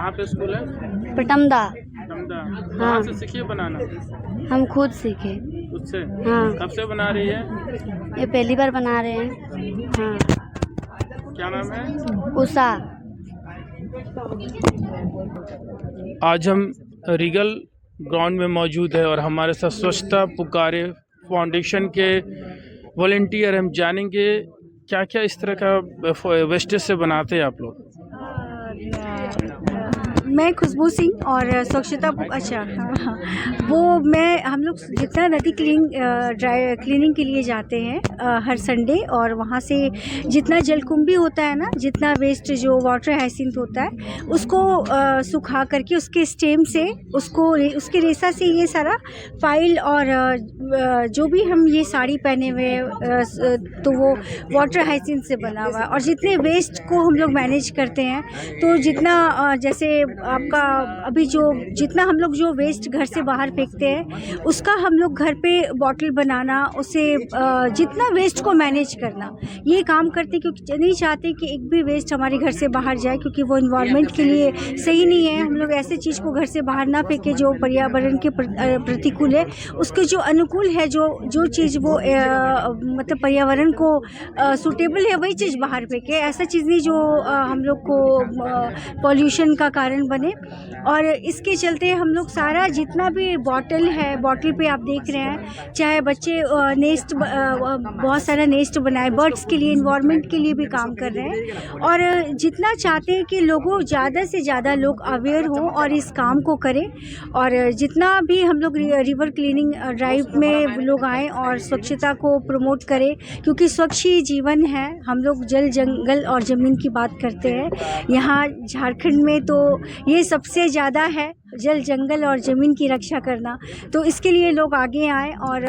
कहाँ पे स्कूल है? पटमदा। समदा। हाँ। कहाँ से सीखी है बनाना? हम खुद सीखे। खुद से? हाँ। कब से बना रही है? ये पहली बार बना रहे हैं। हाँ। क्या नाम है? उषा। आज हम रीगल ग्राउंड में मौजूद है और हमारे साथ स्वच्छता पुकारे फाउंडेशन के वॉलेंटियर। हम जानेंगे क्या क्या इस तरह का वेस्टेज से बनाते हैं आप लोग। मैं खुशबू सिंह और स्वच्छता अच्छा हाँ, वो मैं हम लोग जितना नदी क्लीनिंग के लिए जाते हैं हर संडे, और वहाँ से जितना जलकुंभी होता है ना, जितना वेस्ट जो वाटर हाइसिंथ होता है उसको सुखा करके उसके स्टेम से उसके रेशा से ये सारा फाइल और जो भी हम ये साड़ी पहने हुए तो वो वाटर हाइसिंथ से बना हुआ है। और जितने वेस्ट को हम लोग मैनेज करते हैं, तो जितना जैसे आपका अभी जितना हम लोग जो वेस्ट घर से बाहर फेंकते हैं उसका हम लोग घर पे बॉटल बनाना, उसे जितना वेस्ट को मैनेज करना, ये काम करते, क्योंकि नहीं चाहते कि एक भी वेस्ट हमारे घर से बाहर जाए, क्योंकि वो इन्वायरमेंट के लिए सही नहीं है। हम लोग ऐसे चीज़ को घर से बाहर ना फेंके जो पर्यावरण के प्रतिकूल है, उसके जो अनुकूल है, जो चीज़ वो मतलब पर्यावरण को सूटेबल है, वही चीज़ बाहर फेंके। ऐसा चीज़ नहीं जो हम लोग को पॉल्यूशन का कारण बने। और इसके चलते हम लोग सारा जितना भी बॉटल है, बॉटल पे आप देख रहे हैं, चाहे बच्चे नेस्ट बहुत सारा नेस्ट बनाए, बर्ड्स के लिए, इन्वायरमेंट के लिए भी काम कर रहे हैं। और जितना चाहते हैं कि लोगों ज़्यादा से ज़्यादा लोग अवेयर हों और इस काम को करें। और जितना भी हम लोग रिवर क्लीनिंग ड्राइव में लोग आएँ और स्वच्छता को प्रमोट करें, क्योंकि स्वच्छ ही जीवन है। हम लोग जल, जंगल और ज़मीन की बात करते हैं। यहाँ झारखंड में तो ये सबसे ज़्यादा है, जल, जंगल और ज़मीन की रक्षा करना। तो इसके लिए लोग आगे आएँ और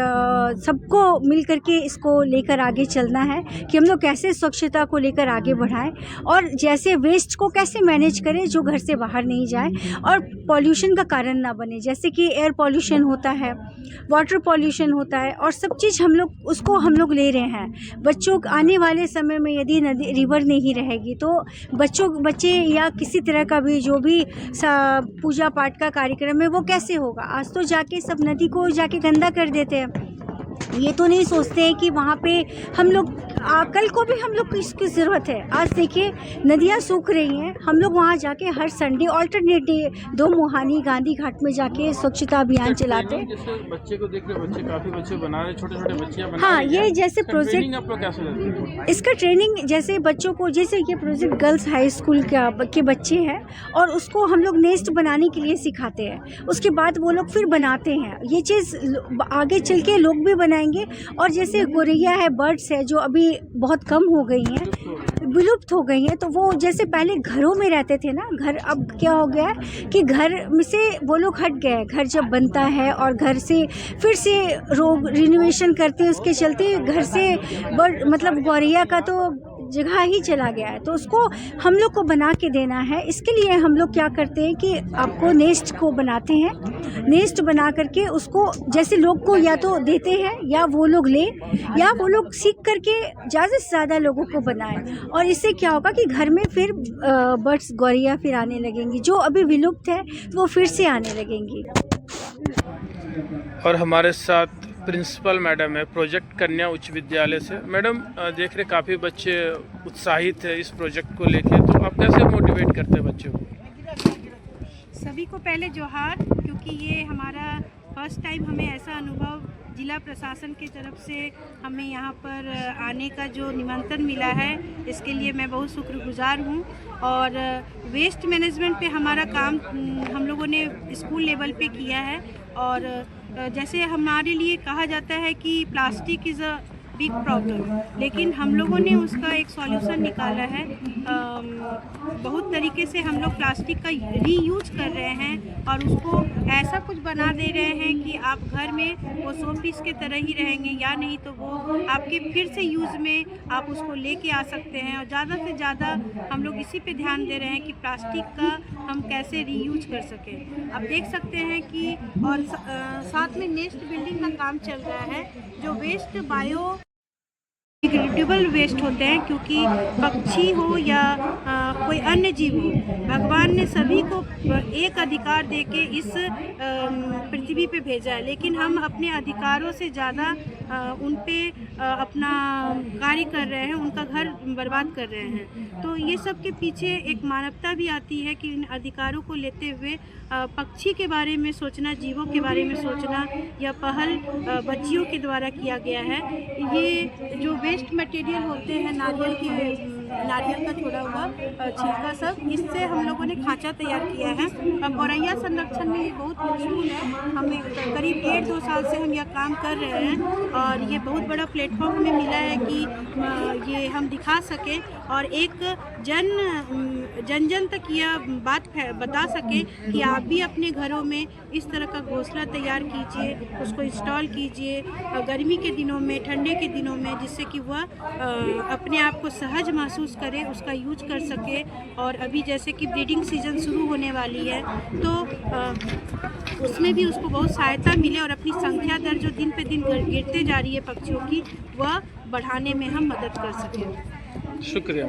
सबको मिल करके इसको लेकर आगे चलना है कि हम लोग कैसे स्वच्छता को लेकर आगे बढ़ाएं, और जैसे वेस्ट को कैसे मैनेज करें जो घर से बाहर नहीं जाए और पॉल्यूशन का कारण ना बने। जैसे कि एयर पॉल्यूशन होता है, वाटर पॉल्यूशन होता है, और सब चीज़ हम लोग ले रहे हैं। बच्चों आने वाले समय में यदि नदी, रिवर नहीं रहेगी तो बच्चे या किसी तरह का भी जो भी पूजा पाठ का कार्यक्रम है वो कैसे होगा। आज तो जाके सब नदी को जाके गंदा कर देते हैं। ये तो नहीं सोचते हैं कि वहाँ पे हम लोग कल को भी हम लोग को इसकी ज़रूरत है। आज देखिए नदियाँ सूख रही हैं, हम लोग वहाँ जाके हर संडे ऑल्टरनेट डे 2 मुहानी गांधी घाट में जाके स्वच्छता अभियान चलाते हैं। बच्चे को देख रहे, काफ़ी बच्चे बना रहे, छोटे-छोटे बच्चियां बना हाँ, रही हैं। ये जैसे प्रोजेक्ट आप लोग कैसे लेते हैं? इसका ट्रेनिंग जैसे बच्चों को, जैसे ये प्रोजेक्ट गर्ल्स हाई स्कूल के बच्चे हैं और उसको हम लोग नेस्ट बनाने के लिए सिखाते हैं। उसके बाद वो लोग फिर बनाते हैं। ये चीज़ आगे चल के लोग भी बनाएंगे। और जैसे गोरैया है, बर्ड्स है जो अभी बहुत कम हो गई हैं, विलुप्त हो गई हैं, तो वो जैसे पहले घरों में रहते थे ना, घर अब क्या हो गया है कि घर में से वो लोग हट गए। घर जब बनता है और घर से फिर से रिनोवेशन करते हैं, उसके चलते घर से मतलब गौरैया का तो जगह ही चला गया है। तो उसको हम लोग को बना के देना है। इसके लिए हम लोग क्या करते हैं कि आपको नेस्ट को बनाते हैं, नेस्ट बना करके उसको जैसे लोग को या तो देते हैं या वो लोग ले, या वो लोग सीख करके ज़्यादा से ज़्यादा लोगों को बनाएं। और इससे क्या होगा कि घर में फिर बर्ड्स, गौरैया फिर आने लगेंगी, जो अभी विलुप्त है तो वो फिर से आने लगेंगी। और हमारे साथ प्रिंसिपल मैडम है प्रोजेक्ट कन्या उच्च विद्यालय से। मैडम, देख रहे काफ़ी बच्चे उत्साहित है इस प्रोजेक्ट को लेके, तो आप कैसे मोटिवेट करते हैं बच्चों को? सभी को पहले जोहार, क्योंकि ये हमारा फर्स्ट टाइम हमें ऐसा अनुभव जिला प्रशासन की तरफ से हमें यहाँ पर आने का जो निमंत्रण मिला है, इसके लिए मैं बहुत शुक्रगुजार हूँ। और वेस्ट मैनेजमेंट पे हमारा काम हम लोगों ने स्कूल लेवल पे किया है। और जैसे हमारे लिए कहा जाता है कि plastic is a big problem, लेकिन हम लोगों ने उसका एक सॉल्यूशन निकाला है। बहुत तरीके से हम लोग प्लास्टिक का रीयूज कर रहे हैं और उसको ऐसा कुछ बना दे रहे हैं कि आप घर में वो शो पीस के तरह ही रहेंगे, या नहीं तो वो आपके फिर से यूज़ में आप उसको लेके आ सकते हैं। और ज़्यादा से ज़्यादा हम लोग इसी पे ध्यान दे रहे हैं कि प्लास्टिक का हम कैसे रीयूज कर सकें। आप देख सकते हैं कि और साथ में नेस्ट बिल्डिंग का काम चल रहा है, जो वेस्ट बायो डिग्रेडेबल वेस्ट होते हैं, क्योंकि पक्षी हो या कोई अन्य जीव हो, भगवान ने सभी को एक अधिकार देके इस पृथ्वी पे भेजा है, लेकिन हम अपने अधिकारों से ज़्यादा उन पे अपना कार्य कर रहे हैं, उनका घर बर्बाद कर रहे हैं। तो ये सब के पीछे एक मानवता भी आती है कि इन अधिकारों को लेते हुए पक्षी के बारे में सोचना, जीवों के बारे में सोचना, यह पहल बच्चियों के द्वारा किया गया है। ये जो वेस्ट मटेरियल होते हैं, नारियल का छोड़ा हुआ छिलका सब, इससे हम लोगों ने खांचा तैयार किया है। गौरैया संरक्षण में ये बहुत मशहूर है। हमें करीब 1-2 साल से हम यह काम कर रहे हैं और ये बहुत बड़ा प्लेटफॉर्म हमें मिला है कि ये हम दिखा सकें और एक जन तक यह बात बता सकें कि आप भी अपने घरों में इस तरह का घोंसला तैयार कीजिए, उसको इंस्टॉल कीजिए गर्मी के दिनों में, ठंडे के दिनों में, जिससे कि वह अपने आप को सहज महसूस करे, उसका यूज कर सके। और अभी जैसे कि ब्रीडिंग सीजन शुरू होने वाली है, तो उसमें भी उसको बहुत सहायता मिले और अपनी संख्या दर जो दिन पे दिन गिरते जा रही है पक्षियों की, वह बढ़ाने में हम मदद कर सकें। शुक्रिया।